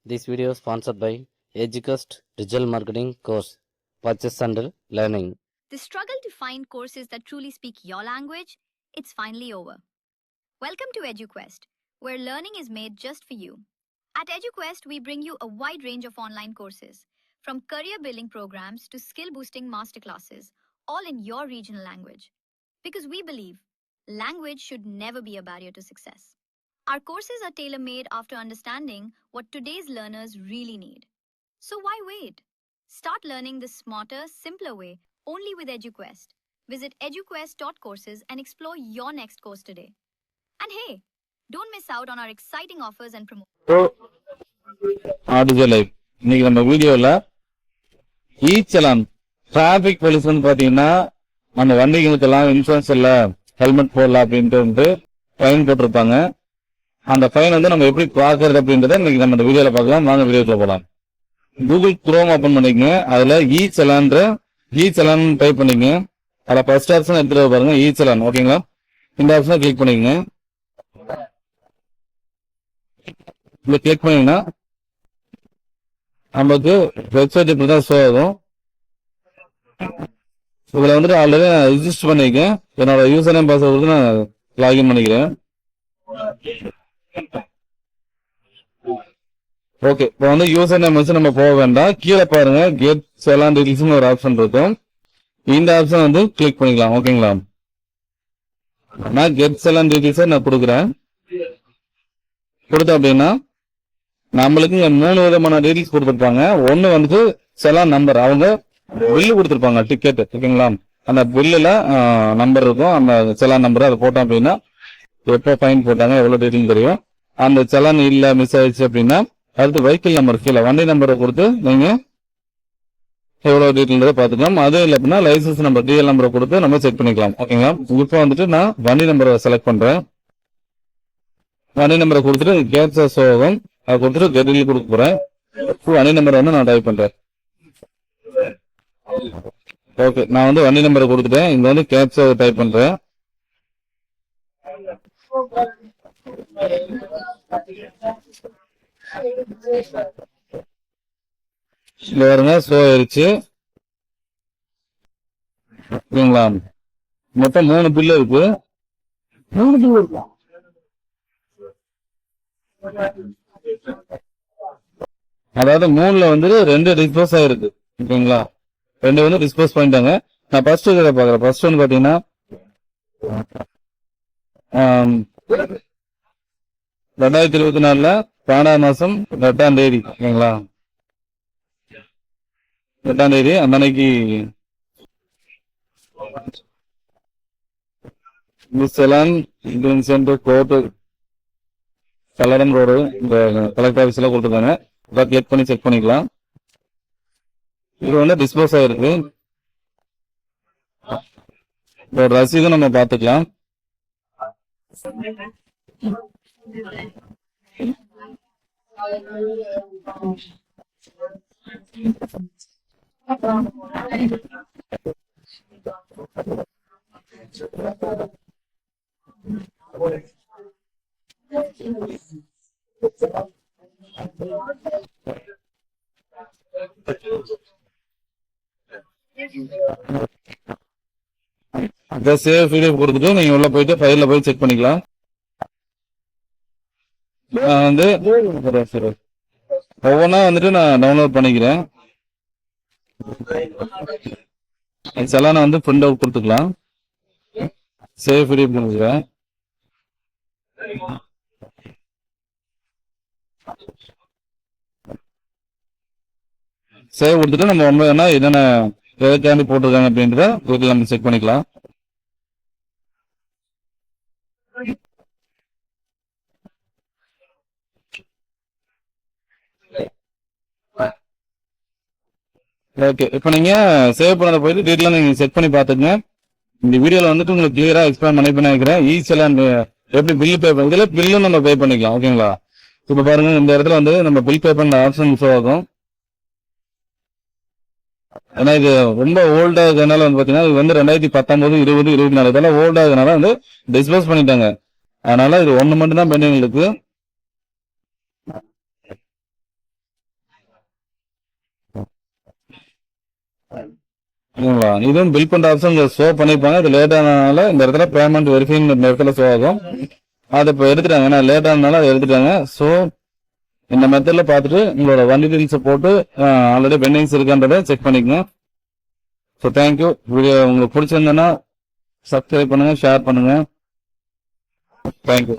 This video is sponsored by Educast Digital Marketing Course, Purchase and Learning. The struggle to find courses that truly speak your language, it's finally over. Welcome to EduQuest, where learning is made just for you. At EduQuest, we bring you a wide range of online courses, from career building programs to skill boosting masterclasses, all in your regional language. Because we believe language should never be a barrier to success. Our courses are tailor-made after understanding what today's learners really need. So why wait? Start learning the smarter, simpler way only with EduQuest. Visit eduquest.courses and explore your next course today. And hey, don't miss out on our exciting offers and promotions. இன்னைக்கு நம்ம வீடியோல e-challan traffic police வந்து பாத்தீங்கன்னா நம்ம வண்டிகளுக்கெல்லாம் insurance இல்ல helmet போடல அப்படின்ட்டு வந்து ஃபைன் போட்டிருப்பாங்க. அந்த ஃபைன் வந்து நம்ம எப்படி பாக்குறது அப்படின்றத இன்னைக்கு நம்ம இந்த வீடியோல பார்க்கலாம். வாங்க வீடியோக்குள்ள போலாம். கூகுள் குரோம் ஓபன் பண்ணிக்கங்க. அதுல ஈச்சலான் டைப் பண்ணிக்கங்க. அதுல ஃபர்ஸ்ட் ஆப்ஷன் எடுத்துட்டு பாருங்க, ஈச்சலான். ஓகேங்களா? இந்த ஆப்ஷனை கிளிக் பண்ணிக்கங்க. இங்க கிளிக் பண்ணீங்கன்னா நமக்கு வெப்சைட் இப்படிதான் ஷோ ஆகும். இதுல வந்துட்டு ஆல்ரெடி நான் ரிஜிஸ்டர் பண்ணிருக்கேன். என்னோட யூசர் நேம் பாஸ்வேர்டு நான் லாகின் பண்ணிக்கிறேன். ஓகே, இப்போ வந்து யூசர் நேம் வச்சு நம்ம போக வேண்டாம். கீழே பாருங்க, கெட் செலான் டீடைல்ஸ்னு ஒரு ஆப்ஷன் இருக்கும். இந்த ஆப்ஷன் வந்து கிளிக் பண்ணிக்கலாம். ஓகேங்களா? நான் கெட் செலான் டீடைல்ஸை நான் கொடுக்குறேன். கொடுத்தேன் அப்படின்னா நம்மளுக்கு 3 விதமான டீடைல்ஸ் கொடுத்துருப்பாங்க. ஒன்னு வந்துட்டு செலான் நம்பர், அவங்க பில்லு கொடுத்துருப்பாங்க, டிக்கெட். ஓகேங்களா? அந்த பில்லுல நம்பர் இருக்கும். அந்த செலான் நம்பர் அதை போட்டோம் அப்படின்னா எப்போ ஃபைன் போட்டாங்க, எவ்வளவு டீடைல் தெரியும். அந்த செலான் இல்ல, மிஸ் ஆயிடுச்சு அப்படின்னா அடுத்து வெஹிக்கிள் நம்பர் கீழே வண்டி நம்பரை கொடுத்து நீங்க எவ்வளவு டீடைல் பாத்துக்கலாம். அது இல்லை அப்படின்னா லைசன்ஸ் நம்பர், டிஎல் நம்பரை கொடுத்து நம்ம செக் பண்ணிக்கலாம். ஓகேங்களா? இப்போ வந்துட்டு நான் வண்டி நம்பரை செலக்ட் பண்றேன். வண்டி நம்பரை கொடுத்துட்டு கேப்சா சோகம் அதை கொடுத்துட்டு கெட்டில் கொடுக்க போறேன். வண்டி நம்பரை வந்து நான் டைப் பண்றேன். ஓகே, நான் வந்து வண்டி நம்பரை கொடுத்துட்டேன். இங்க வந்து கேப்சா டைப் பண்றேன். பாருங்க, ஸ்லோ ஆயிருச்சு. ஓகேங்களா? மொத்தம் 3 பில்லு இருக்கு. 3 பில்லு இருக்கு. அதாவது 3ல வந்து 2 டிஸ்போஸ் ஆயிருக்கு. ஓகேங்களா? 2 வந்து டிஸ்போஸ் பண்ணிட்டாங்க. நான் ஃபர்ஸ்ட் இதை பாக்குறேன். ஃபர்ஸ்ட் வந்து பாத்தீங்கன்னா 2024 12ஆம் மாசம் 8ஆம் தேதி. ஓகேங்களா? 8ஆம் தேதி அந்த அன்னைக்கு செலான் சென்டர் கோர்ட்டு கல்லடம் ரோடு இந்த கலெக்டர் ஆபீஸ்ல கொடுத்துருக்காங்க. இதை கிளிக் பண்ணி செக் பண்ணிக்கலாம். இது வந்து டிஸ்போஸ் ஆயிருக்கு. ஒரு ரசீதும் நம்ம பார்த்துக்கலாம். சேவ் பிடிஎஃப் கொடுத்துட்டு நீங்க உள்ள போயிட்டு ஃபைல்ல போய் செக் பண்ணிக்கலாம். நான் வந்து ஒவ்வொன்றா வந்துட்டு நான் டவுன்லோட் பண்ணிக்கிறேன். செலானை வந்து பிரிண்ட் அவுட் கொடுத்துக்கலாம். சேவ் பிடிஎஃப் கொடுக்குறேன். சேவ் கொடுத்துட்டு நம்ம ஒன்பதுனா என்னென்ன எதுக்காண்டி போட்டிருக்காங்க அப்படின்றத கூகுள் நம்ம செக் பண்ணிக்கலாம். ஓகே, இப்போ நீங்க சேவ் பண்ணதை போயிட்டு டீட்டெயிலாக நீங்க செக் பண்ணி பார்த்துங்க. இந்த வீடியோல வந்துட்டு உங்களுக்கு கிளியரா எக்ஸ்பிளைன் பண்ணி நினைக்கிறேன். ஈஸியெல்லாம் எப்படி பில் பே பண்ண, இதுல பில்லும் நம்ம பே பண்ணிக்கலாம். ஓகேங்களா? இப்ப பாருங்க, இந்த இடத்துல வந்து நம்ம பில் பே பண்ண ஆப்ஷன் ஷோ ஆகும். ஏன்னா இது ரொம்ப ஓல்டா இருக்கிறதுனால வந்து பாத்தீங்கன்னா இது வந்து 2019, 20, 24 இதெல்லாம் ஓல்டா இருக்கிறதுனால வந்து டிஸ்போஸ் பண்ணிட்டாங்க. அதனால இது ஒண்ணு மட்டும் தான் பெண்டிங் இருக்கு. சரிங்களா? இதுவும் பில் பண்ற ஆப்ஷன் ஷோ பண்ணிருப்பாங்க. இது லேட் ஆனதுனால இந்த இடத்துல பேமெண்ட் வெரிஃபைங் இந்த இடத்துல ஷோ ஆகும். அதை இப்போ எடுத்துட்டாங்க. ஏன்னா லேட் ஆனதுனால அதை எடுத்துட்டாங்க. ஸோ இந்த மெத்தட்ல பார்த்துட்டு உங்களோட வண்டி டீல்ஸை போட்டு ஆல்ரெடி பெண்டிங்ஸ் இருக்கான்றதை செக் பண்ணிக்கங்க. So thank you. வீடியோ உங்களுக்கு பிடிச்சிருந்ததுன்னா சப்ஸ்கிரைப் பண்ணுங்க, ஷேர் பண்ணுங்க. தேங்க்யூ.